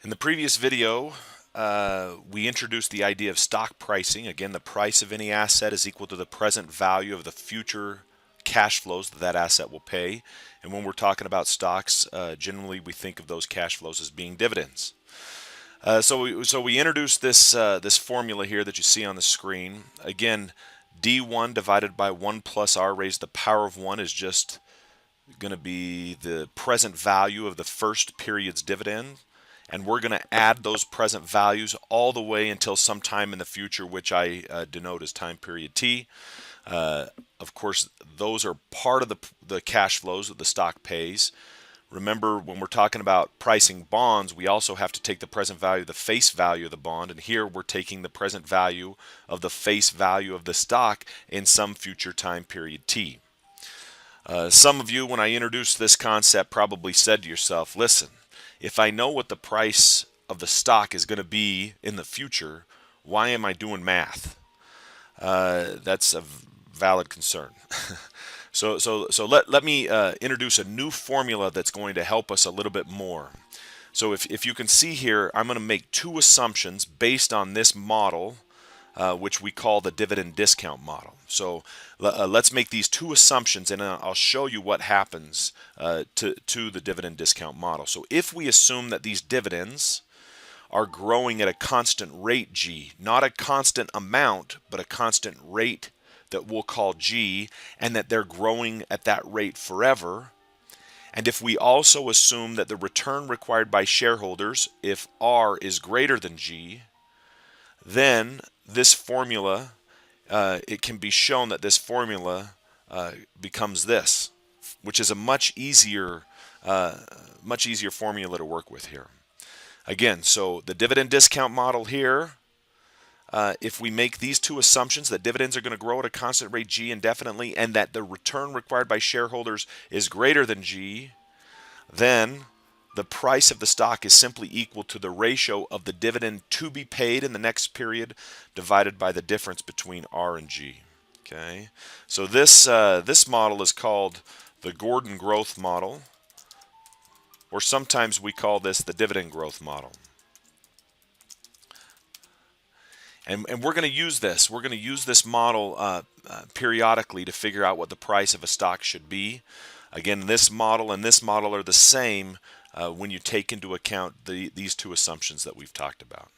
In the previous video, we introduced the idea of stock pricing. Again, the price of any asset is equal to the present value of the future cash flows that that asset will pay. And when we're talking about stocks, generally we think of those cash flows as being dividends. So we introduced this formula here that you see on the screen. Again, D1 divided by 1 plus R raised to the power of 1 is just going to be the present value of the first period's dividend, and we're going to add those present values all the way until some time in the future, which I denote as time period T. Of course, those are part of the cash flows that the stock pays. Remember, when we're talking about pricing bonds, we also have to take the present value, the face value of the bond, and here we're taking the present value of the face value of the stock in some future time period T. Some of you, when I introduced this concept, probably said to yourself, listen, if I know what the price of the stock is going to be in the future, why am I doing math? That's a valid concern. So let me introduce a new formula that's going to help us a little bit more. So if you can see here, I'm going to make two assumptions based on this model, which we call the dividend discount model. So let's make these two assumptions, and I'll show you what happens to the dividend discount model. So if we assume that these dividends are growing at a constant rate G, not a constant amount, but a constant rate that we'll call G, and that they're growing at that rate forever. And if we also assume that the return required by shareholders, if R is greater than G, then this formula, it can be shown that this formula becomes this, which is a much easier formula to work with here. Again, so the dividend discount model here, if we make these two assumptions, that dividends are going to grow at a constant rate G indefinitely, and that the return required by shareholders is greater than G, then the price of the stock is simply equal to the ratio of the dividend to be paid in the next period divided by the difference between R and G. Okay, so this model is called the Gordon growth model, or sometimes we call this the dividend growth model. And we're going to use this. We're going to use this model periodically to figure out what the price of a stock should be. Again, this model and this model are the same when you take into account these two assumptions that we've talked about.